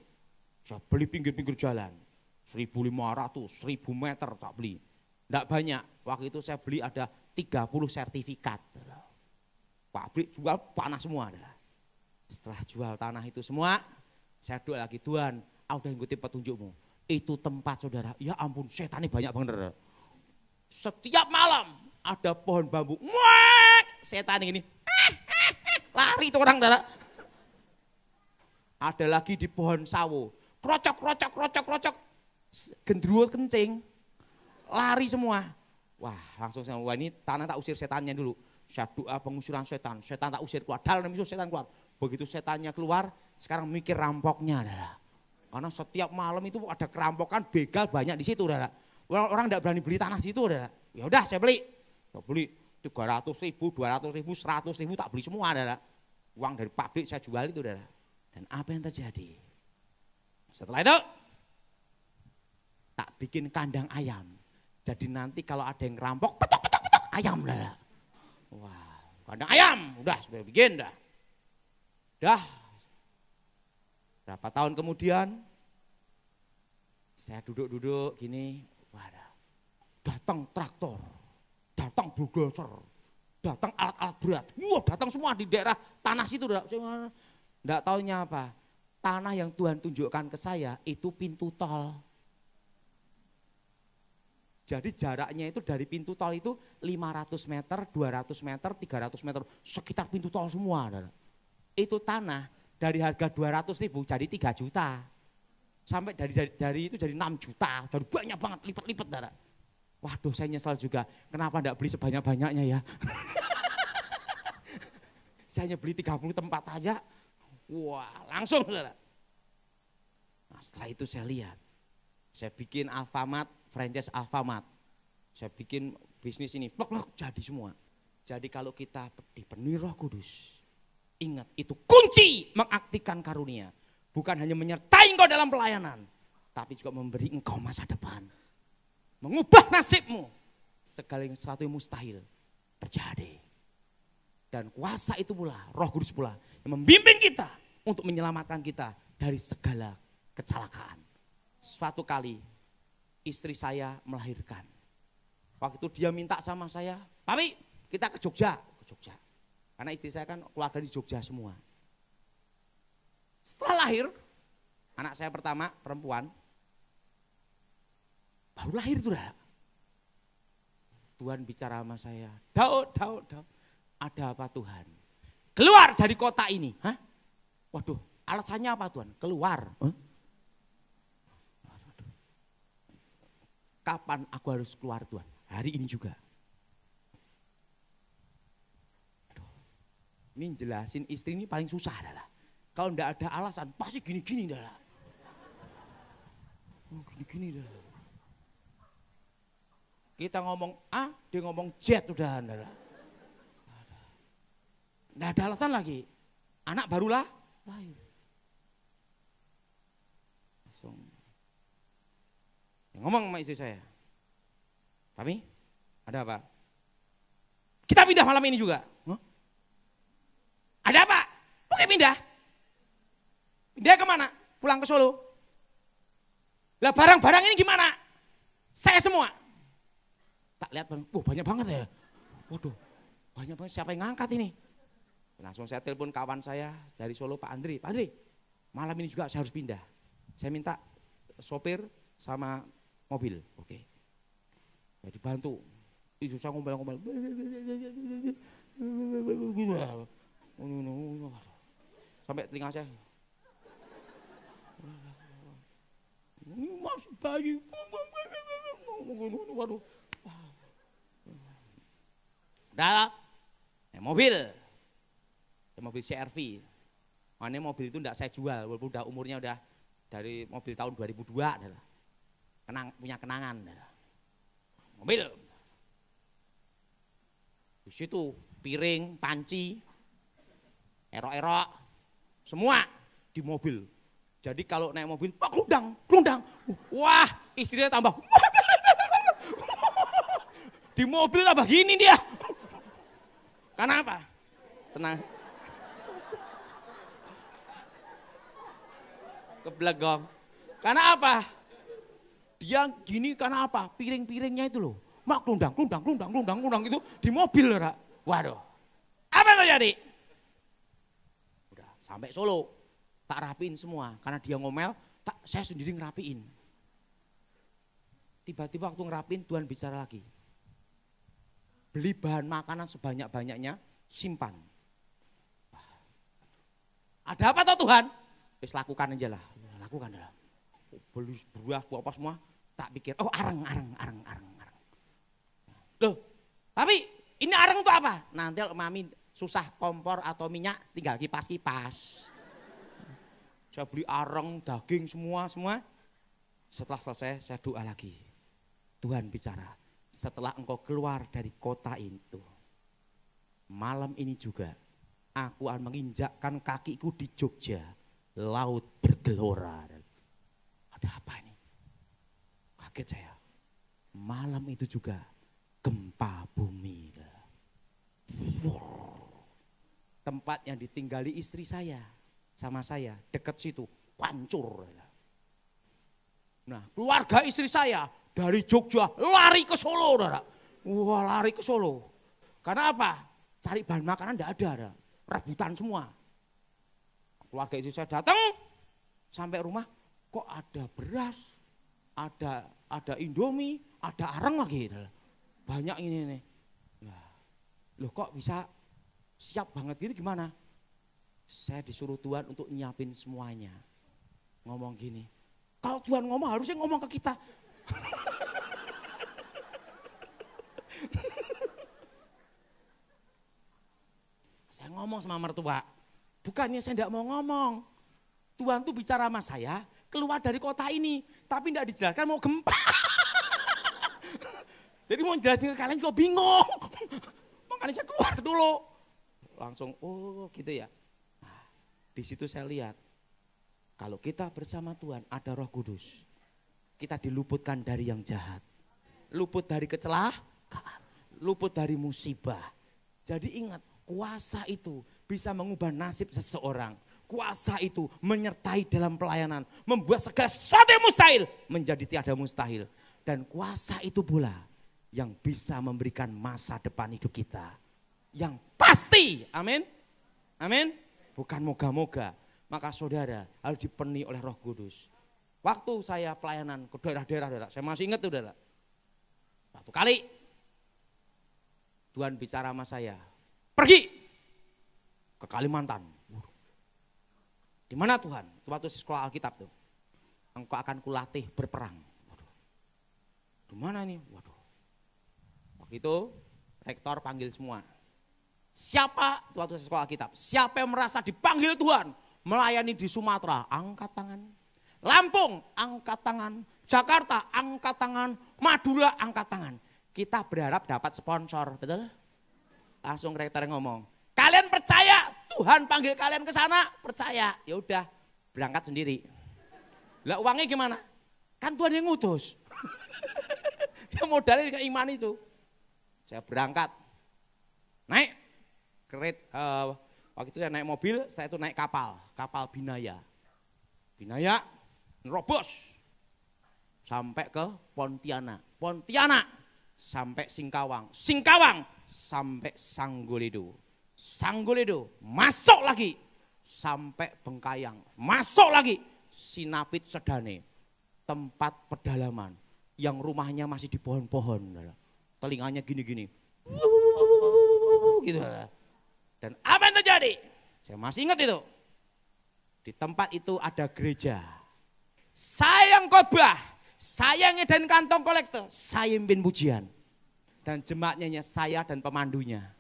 Saya beli pinggir-pinggir jalan. 1.500, 1.000 meter tak beli. Tidak banyak, waktu itu saya beli ada 30 sertifikat. Pabrik jual panas semua. Setelah jual tanah itu semua, saya doa lagi, Tuhan, aku udah ngikutin petunjukmu. Itu tempat saudara, ya ampun setannya banyak banget. Setiap malam ada pohon bambu, setan ini, lari itu orang saudara. Ada lagi di pohon sawo, krocok, gendruwo kencing, lari semua. Wah langsung saya, wah ini tanah tak usir setannya dulu. Saya doa pengusiran setan tak usir keluar, dalam setan keluar. Begitu setannya keluar, sekarang mikir rampoknya, saudara. Karena setiap malam itu ada kerampokan, begal banyak di situ, saudara. Orang tidak berani beli tanah situ, saudara. Ya udah saya beli. Saya beli 300.000, 200.000, 100.000 tak beli semua, saudara. Uang dari pabrik saya jual itu, saudara. Dan apa yang terjadi? Setelah itu tak bikin kandang ayam. Jadi nanti kalau ada yang ngerampok, petok ayam, saudara. Wah, kandang ayam, udah sudah bikin dah. Dah, berapa tahun kemudian, saya duduk tidak, wadah, datang traktor, datang bulldozer, datang alat-alat berat, datang semua di daerah tanah situ, tidak taunya apa, tanah yang Tuhan tunjukkan ke saya itu pintu tol. Jadi jaraknya itu dari pintu tol itu 500 meter, 200 meter, 300 meter, sekitar pintu tol semua. Itu tanah dari harga 200.000 jadi 3 juta. Sampai dari itu jadi 6 juta, dari banyak banget, lipat-lipat. Waduh saya nyesal juga, kenapa enggak beli sebanyak-banyaknya ya. Saya hanya beli 30 tempat aja, wah langsung saudara. Nah setelah itu saya lihat, saya bikin Alfamart, franchise Alfamart. Saya bikin bisnis ini, plok jadi semua. Jadi kalau kita dipenuhi Roh Kudus, ingat itu kunci mengaktifkan karunia. Bukan hanya menyertai engkau dalam pelayanan, tapi juga memberi engkau masa depan. Mengubah nasibmu. Segala sesuatu yang mustahil terjadi. Dan kuasa itu pula, Roh Kudus pula, yang membimbing kita untuk menyelamatkan kita dari segala kecelakaan. Suatu kali istri saya melahirkan. Waktu itu dia minta sama saya, Papi kita ke Jogja. Karena istri saya kan keluarga di Jogja semua. Setelah lahir, anak saya pertama perempuan, baru lahir itu dah. Tuhan bicara sama saya, Daud, ada apa Tuhan? keluar dari kota ini. Hah? Waduh, alasannya apa Tuhan? Keluar. Kapan aku harus keluar Tuhan? Hari ini juga. Ini jelasin istri ini paling susah adalah. Kalau enggak ada alasan, pasti gini-gini adalah. Gini-gini adalah. Kita ngomong A, dia ngomong Z udah adalah. Enggak ada alasan lagi. Anak barulah lahir. Langsung. Ngomong sama istri saya. Kami, ada apa? Kita pindah malam ini juga. Huh? Ada apa? Oke pindah. Pindah kemana? Pulang ke Solo. Lah barang-barang ini gimana? Saya semua. Tak lihat, banyak banget ya. Waduh, banyak banget, siapa yang ngangkat ini? Langsung saya telepon kawan saya dari Solo, Pak Andri. Pak Andri, malam ini juga saya harus pindah. Saya minta sopir sama mobil. Oke. Ya dibantu. Itu saya ngomel-ngomel. Sampai telinga saya. Ini masih bayi. Waduh. Udah. Mobil CR-V. Ini mobil itu enggak saya jual, walaupun udah umurnya udah dari mobil tahun 2002 adalah. Punya kenangan adalah. Mobil. Di situ piring, panci, erok-erok, semua di mobil. Jadi kalau naik mobil, kelundang. Wah, istrinya tambah. Di mobil tambah gini dia. Karena apa? Tenang. Kebelegong. Karena apa? Dia gini karena apa? Piring-piringnya itu loh. Mak kelundang itu di mobil loh. Waduh. Apa yang terjadi? Udah sampai Solo. Tak rapiin semua. Karena dia ngomel, saya sendiri ngerapiin. Tiba-tiba waktu ngerapiin, Tuhan bicara lagi. Beli bahan makanan sebanyak-banyaknya, simpan. Ada apa toh Tuhan? Wis lakukan aja lah. Lakukan aja lah. Beli buah apa semua, tak pikir, areng. Loh, tapi ini areng itu apa? Nanti mami susah kompor atau minyak, tinggal kipas-kipas. Saya beli areng, daging, semua. Setelah selesai, saya doa lagi. Tuhan bicara, setelah engkau keluar dari kota itu, malam ini juga, aku akan menginjakkan kakiku di Jogja, laut bergelora. Ada apa ini? Kaget saya. Malam itu juga, gempa bumi. Tempat yang ditinggali istri saya, sama saya, dekat situ, hancur. Nah, keluarga istri saya dari Jogja lari ke Solo. Wah, lari ke Solo. Karena apa? Cari bahan makanan enggak ada. Rebutan semua. Keluarga istri saya datang, sampai rumah, kok ada beras, ada Indomie, ada areng lagi. Banyak ini nih. Loh kok bisa siap banget gitu gimana? Saya disuruh Tuhan untuk nyiapin semuanya. Ngomong gini, kalau Tuhan ngomong harusnya ngomong ke kita. Saya ngomong sama mertua, bukannya saya tidak mau ngomong. Tuhan tuh bicara sama saya, keluar dari kota ini, tapi tidak dijelaskan mau gempa. Jadi mau jelasin ke kalian juga bingung. Makanya saya keluar dulu. Langsung, gitu ya. Di situ saya lihat, kalau kita bersama Tuhan ada Roh Kudus, kita diluputkan dari yang jahat, luput dari kecelakaan, luput dari musibah. Jadi ingat, kuasa itu bisa mengubah nasib seseorang. Kuasa itu menyertai dalam pelayanan, membuat segala sesuatu yang mustahil menjadi tiada mustahil. Dan kuasa itu pula yang bisa memberikan masa depan hidup kita yang pasti. Amin. Amin. Bukan moga-moga. Maka saudara harus dipenuhi oleh Roh Kudus. Waktu saya pelayanan ke daerah-daerah, saya masih ingat tuh saudara. Satu kali Tuhan bicara sama saya, pergi ke ke Kalimantan. Di mana Tuhan? Itu waktu sekolah Alkitab tuh. Engkau akan kulatih berperang. Waduh. Di mana nih? Waduh. Waktu itu rektor panggil semua. Siapa, itu waktu sekolah Alkitab, siapa yang merasa dipanggil Tuhan melayani di Sumatera, angkat tangan. Lampung, angkat tangan. Jakarta, angkat tangan. Madura, angkat tangan. Kita berharap dapat sponsor, betul? Langsung rektor ngomong, kalian percaya Tuhan panggil kalian ke sana? Percaya. Ya udah, berangkat sendiri. Lah uangnya gimana? Kan Tuhan yang ngutus. Ya modalnya iman itu. Saya berangkat. Naik waktu itu saya naik mobil, saya itu naik kapal Binaya. Binaya nerobos sampai ke Pontianak. Pontianak sampai Singkawang. Singkawang sampai Sanggoledo. Sanggoledo, masuk lagi sampai Bengkayang, masuk lagi Sinapit Sedane, tempat pedalaman yang rumahnya masih di pohon-pohon, telinganya gini-gini, gitu. Dan apa yang terjadi? Saya masih ingat itu. Di tempat itu ada gereja. Saya yang khotbah, saya yang ngedain kantong kolektor, saya mimpin pujian, dan jemaatnya saya dan pemandunya.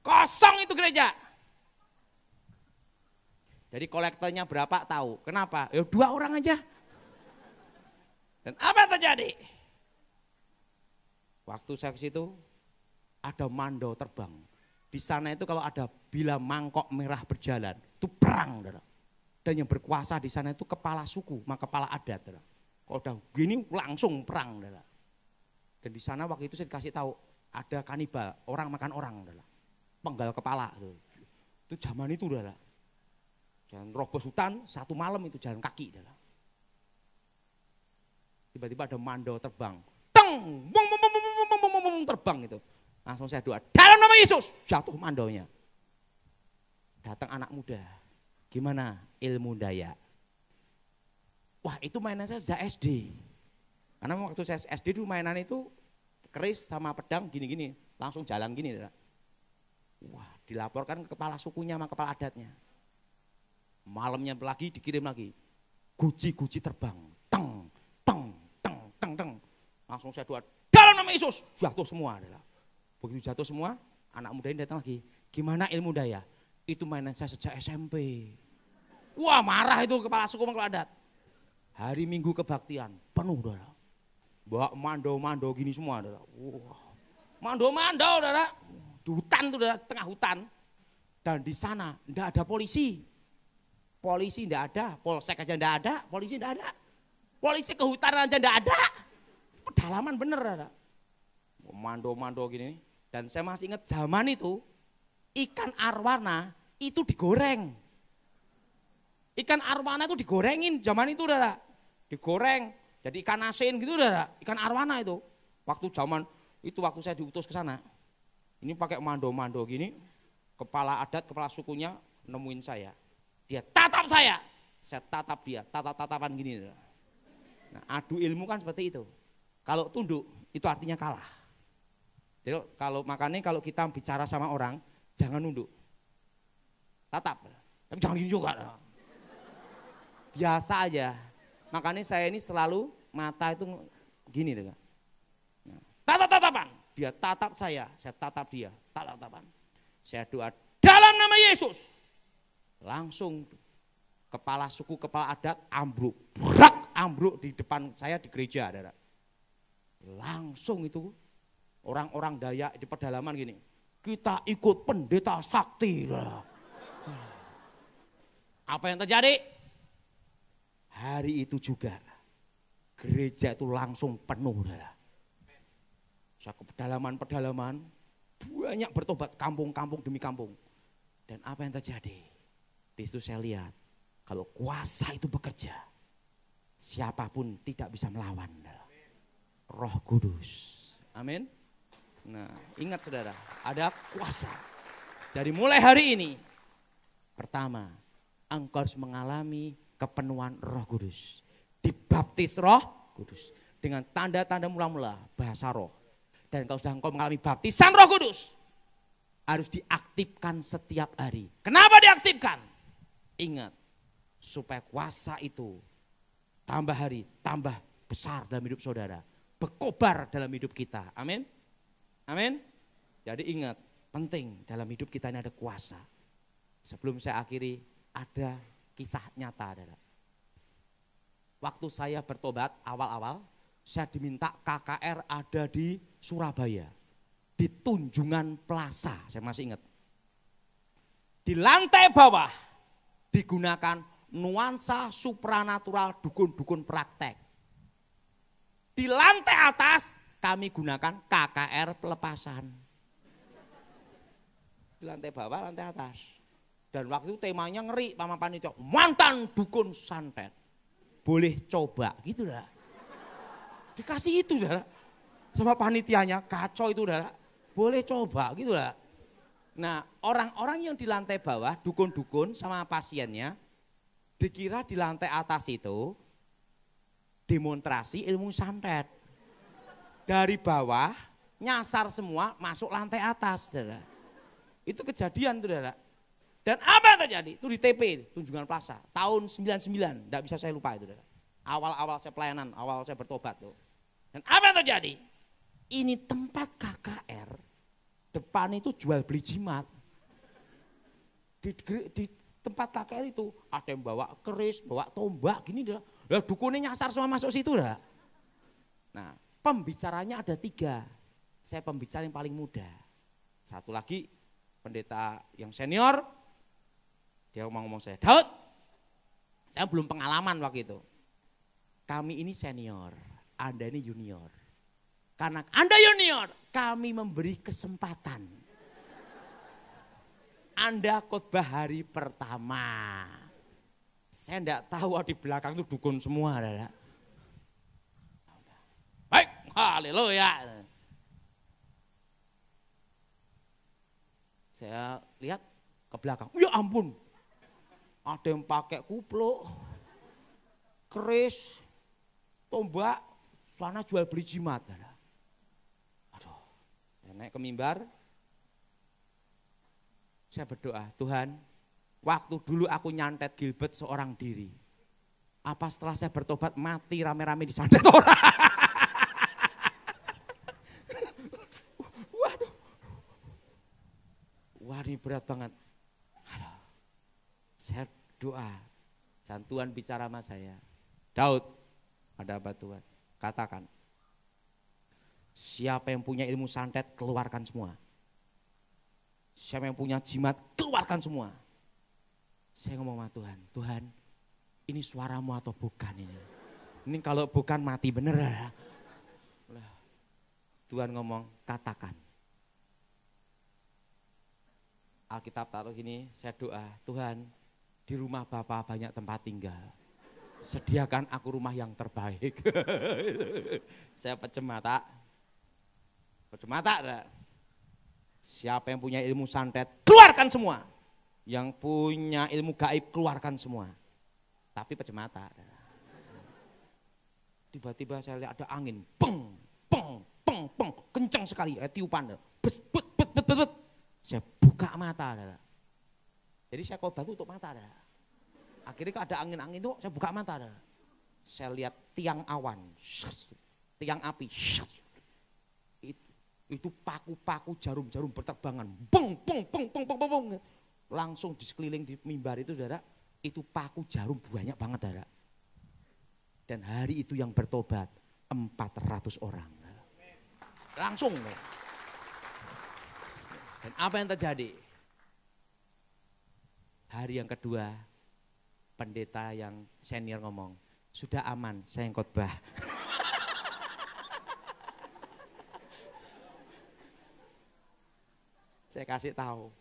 Kosong itu gereja. Jadi kolektornya berapa tahu. Kenapa? Ya 2 orang aja. Dan apa yang terjadi? Waktu saya ke situ ada mandau terbang. Di sana itu kalau ada bila mangkok merah berjalan, itu perang. Dan yang berkuasa di sana itu kepala suku, kepala adat. Kalau udah gini langsung perang. Dan di sana waktu itu saya dikasih tahu ada kanibal, orang makan orang. Penggal kepala itu zaman itu jalan robos hutan 1 malam itu jalan kaki tiba-tiba ada mandau terbang terbang itu langsung saya doa dalam nama Yesus, jatuh mandaunya. Datang anak muda, gimana ilmu daya? Wah itu mainan saya sejak SD, karena waktu saya SD dulu mainan itu keris sama pedang gini-gini langsung jalan gini. Wah, dilaporkan ke kepala sukunya sama kepala adatnya. Malamnya lagi dikirim lagi. Guci-guci terbang. Teng, teng, teng, teng, teng. Langsung saya doa, dalam nama Yesus, jatuh semua. Begitu jatuh semua, anak muda ini datang lagi. Gimana ilmu daya? Itu mainan saya sejak SMP. Wah, marah itu kepala suku sama kepala adat. Hari Minggu kebaktian, penuh darah. Bawa mando-mando gini semua darah. Wah, mando-mando darah. Di hutan tuh, tengah hutan, dan di sana enggak ada polisi enggak ada, polsek aja enggak ada, polisi enggak ada, polisi kehutanan aja enggak ada, pedalaman bener ada, mando gini. Dan saya masih ingat zaman itu ikan arwana itu digoreng, ikan arwana itu digorengin zaman itu digoreng, jadi ikan asin gitu ikan arwana itu, waktu zaman itu waktu saya diutus ke sana. Ini pakai mando-mando gini, kepala adat, kepala sukunya nemuin saya. Dia tatap saya tatap dia, tatap-tatapan gini. Nah, adu ilmu kan seperti itu. Kalau tunduk, itu artinya kalah. Jadi makanya kalau kita bicara sama orang, jangan nunduk. Tatap, tapi jangan gini juga. Biasa aja. Makanya saya ini selalu mata itu gini. Nah, tatap-tatapan. Dia tatap saya tatap dia, tatap-tatapan. Saya doa dalam nama Yesus. Langsung kepala suku, kepala adat ambruk. Ambruk di depan saya di gereja. Langsung itu orang-orang Dayak di pedalaman gini. Kita ikut pendeta sakti. Apa yang terjadi? Hari itu juga gereja itu langsung penuh. Saya ke pedalaman-pedalaman, banyak bertobat, kampung-kampung demi kampung. Dan apa yang terjadi? Di situ saya lihat, kalau kuasa itu bekerja, siapapun tidak bisa melawan. Roh Kudus. Amin. Nah, ingat saudara, ada kuasa. Jadi mulai hari ini, pertama, engkau harus mengalami kepenuhan Roh Kudus. Dibaptis Roh Kudus. Dengan tanda-tanda mula-mula bahasa roh. Dan kalau sudah engkau mengalami baptisan Roh Kudus, harus diaktifkan setiap hari. Kenapa diaktifkan? Ingat, supaya kuasa itu tambah hari, tambah besar dalam hidup saudara. Berkobar dalam hidup kita. Amin. Amin. Jadi ingat, penting dalam hidup kita ini ada kuasa. Sebelum saya akhiri, ada kisah nyata. Waktu saya bertobat awal-awal, saya diminta KKR ada di Surabaya. Di Tunjungan Plaza, saya masih ingat. Di lantai bawah digunakan nuansa supranatural dukun-dukun praktek. Di lantai atas kami gunakan KKR pelepasan. Di lantai bawah, lantai atas. Dan waktu itu temanya ngeri, Mama Panitia, mantan dukun santet. Boleh coba, gitu dah. Dikasih itu dah. Sama panitianya, kacau itu dah. Boleh coba, gitu dah. Nah, orang-orang yang di lantai bawah, dukun-dukun sama pasiennya, dikira di lantai atas itu demonstrasi ilmu santet. Dari bawah, nyasar semua, masuk lantai atas. Dah. Itu kejadian tuh dah. Dan apa yang terjadi? Itu di TP, Tunjungan Plaza, tahun 99, tidak bisa saya lupa itu. Awal-awal saya pelayanan, awal saya bertobat tuh. Dan apa yang terjadi? Ini tempat KKR, depan itu jual beli jimat. Di tempat KKR itu ada yang bawa keris, bawa tombak, gini dah. Lah dukunnya nyasar semua masuk situ dah. Nah, pembicaranya ada 3. Saya pembicara yang paling muda. Satu lagi pendeta yang senior. Dia ngomong saya, Daud, saya belum pengalaman waktu itu. Kami ini senior, Anda ini junior. Karena Anda junior, kami memberi kesempatan. Anda khotbah hari pertama. Saya enggak tahu di belakang itu dukun semua. Adalah. Baik, haleluya. Saya lihat ke belakang, ya ampun. Ada yang pakai kupluk, keris, tombak, sana jual beli jimat. Aduh, saya naik ke mimbar, saya berdoa, Tuhan, waktu dulu aku nyantet Gilbert seorang diri. Apa setelah saya bertobat mati rame-rame disantet orang? Waduh, wah ini berat banget. Saya doa, dan Tuhan bicara sama saya, Daud, ada apa Tuhan? Katakan, siapa yang punya ilmu santet, keluarkan semua. Siapa yang punya jimat, keluarkan semua. Saya ngomong sama Tuhan, Tuhan, ini suaramu atau bukan ini? Ini kalau bukan mati bener ya. Tuhan ngomong, katakan. Alkitab taruh gini, saya doa, Tuhan, di rumah Bapak banyak tempat tinggal. Sediakan aku rumah yang terbaik. Saya pecemata. Pecemata. Siapa yang punya ilmu santet, keluarkan semua. Yang punya ilmu gaib, keluarkan semua. Tapi pecemata. Tiba-tiba saya lihat ada angin. Peng, peng, peng, peng. Kencang sekali. Tiupan. Bet, bet, bet, bet, bet. Saya buka mata. Jadi saya khotbah tutup mata. Akhirnya ada angin-angin itu saya buka mata. Saya lihat tiang awan, tiang api. Itu paku-paku jarum-jarum berterbangan. Beng, beng, beng, beng, beng, beng. Langsung di sekeliling di mimbar itu saudara, itu paku jarum banyak banget saudara. Dan hari itu yang bertobat 400 orang. Langsung. Dan apa yang terjadi? Hari yang kedua, pendeta yang senior ngomong, sudah aman, saya yang khotbah. Saya kasih tahu.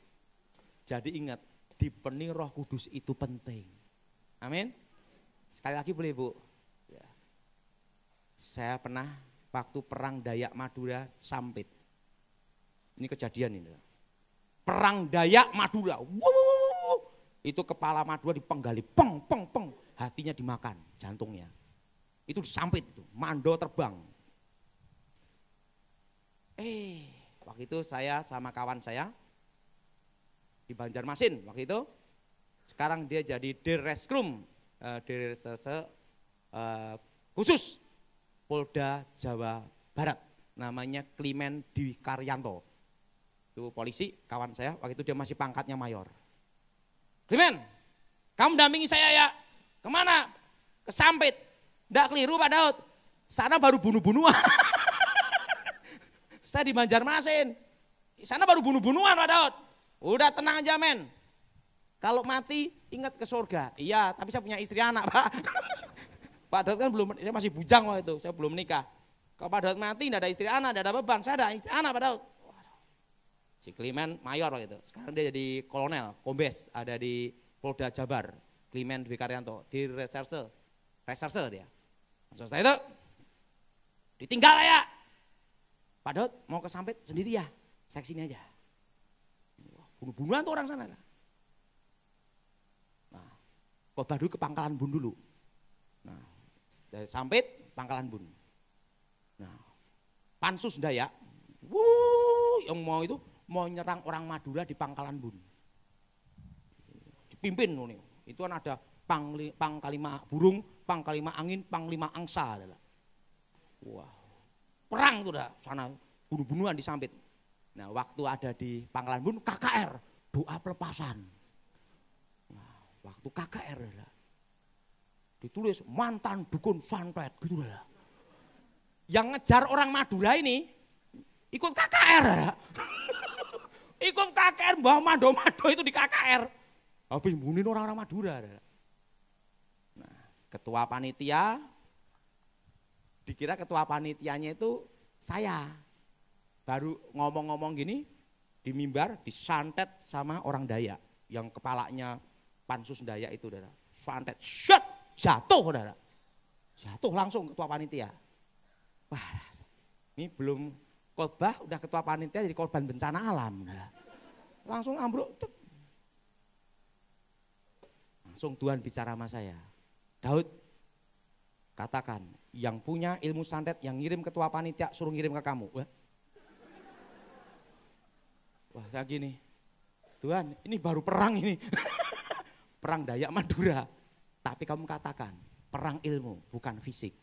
Jadi ingat, dipenuhi Roh Kudus itu penting. Amin. Sekali lagi boleh Bu? Ya. Saya pernah waktu perang Dayak Madura Sampit. Ini kejadian ini. Perang Dayak Madura. Itu kepala Madura dipenggali, peng, peng, peng. Hatinya dimakan, jantungnya. Itu disampit itu, mando terbang. Waktu itu saya sama kawan saya di Banjarmasin waktu itu. Sekarang dia jadi Dirreskrim, Dirreserse khusus Polda Jawa Barat. Namanya Klimen Dwi Karyanto. Itu polisi, kawan saya, waktu itu dia masih pangkatnya mayor. Klimen, kamu dampingi saya ya. Kemana? Ke Sampit. Nggak keliru Pak Daud. Sana baru bunuh-bunuhan. Saya di Banjarmasin. Sana baru bunuh-bunuhan Pak Daud. Udah tenang aja men. Kalau mati ingat ke surga. Iya, tapi saya punya istri anak Pak. Pak Daud kan belum, saya masih bujang waktu itu, saya belum menikah. Kalau Pak Daud mati tidak ada istri anak, tidak ada beban. Saya ada istri anak Pak Daud. Si Klimen mayor waktu itu. Sekarang dia jadi kolonel, kombes, ada di Polda Jabar. Klimen Dwi Karyanto, di reserse dia. Setelah itu ditinggal ya. Pak Daud mau ke Sampit sendiri ya, saya kesini aja. Bunuh-bunuhan tuh orang sana. Nah, khotbah dulu ke Pangkalan Bun dulu. Nah, dari Sampit, Pangkalan Bun. Nah, Pansus Dayak, yang mau nyerang orang Madura di Pangkalan Bun. Dipimpin nih, itu kan ada Panglima Burung, Panglima Angin, Panglima Angsa adalah. Wah, perang tuh dah sana, bunuh-bunuhan di Sampit. Nah, waktu ada di Pangkalan Bun, KKR, doa pelepasan. Nah, waktu KKR adalah ditulis mantan dukun santet gitu adalah. Yang ngejar orang Madura ini ikut KKR adalah. Ikut KKR, Mbah Mado-Mado itu di KKR. Habis bunuhin orang-orang Madura adalah. Nah, ketua panitia, dikira ketua panitianya itu saya. Baru ngomong-ngomong gini, di mimbar disantet sama orang Dayak. Yang kepalanya Pansus Dayak itu, saudara. Santet, shut, jatuh, saudara. Jatuh langsung ketua panitia. Wah, ini belum khotbah, udah ketua panitia jadi korban bencana alam. Saudara. Langsung ambruk. Langsung Tuhan bicara sama saya. Daud, katakan, yang punya ilmu santet, yang ngirim ketua panitia, suruh ngirim ke kamu. Wah, kayak gini, Tuhan ini baru perang ini, perang Dayak Madura. Tapi kamu katakan, perang ilmu, bukan fisik,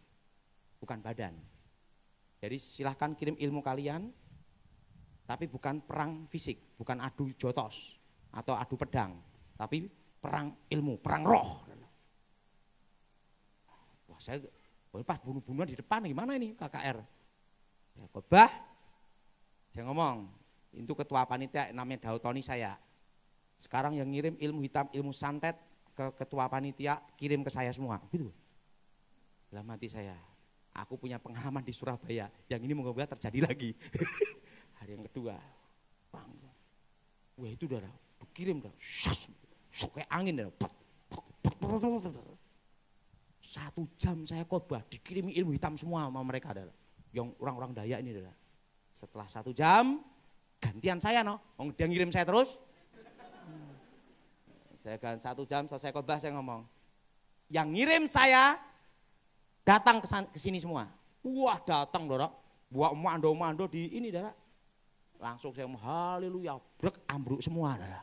bukan badan. Jadi silahkan kirim ilmu kalian, tapi bukan perang fisik, bukan adu jotos atau adu pedang, tapi perang ilmu, perang roh. Wah, saya pas bunuh-bunuhan di depan, gimana ini KKR? Ya, khotbah, saya ngomong, itu ketua panitia namanya Daud Tony saya. Sekarang yang ngirim ilmu hitam, ilmu santet ke ketua panitia, kirim ke saya semua. Gitu. Dalam hati saya, aku punya pengalaman di Surabaya, yang ini moga-moga terjadi lagi. Hari yang kedua, bang, wah itu udah kirim dah, kayak angin dah. 1 jam saya khotbah, dikirimi ilmu hitam semua sama mereka adalah, yang orang-orang Dayak ini adalah. Setelah 1 jam, gantian saya dia ngirim saya terus. Saya kan 1 jam selesai khotbah saya ngomong, yang ngirim saya datang ke sini semua. Wah datang Dora, buat mando-mando di ini Dora. Langsung saya ngomong haleluya, brek ambruk semua Dora.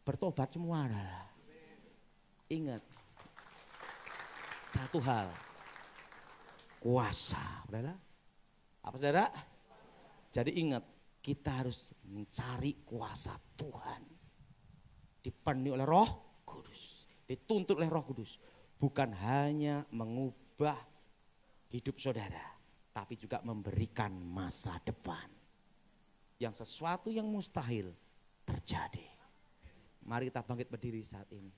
Bertobat semua Dora. Ingat satu hal, kuasa, Dora. Apa Saudara? Jadi ingat, kita harus mencari kuasa Tuhan. Dipenuhi oleh Roh Kudus, dituntut oleh Roh Kudus. Bukan hanya mengubah hidup saudara, tapi juga memberikan masa depan. Yang sesuatu yang mustahil terjadi. Mari kita bangkit berdiri saat ini.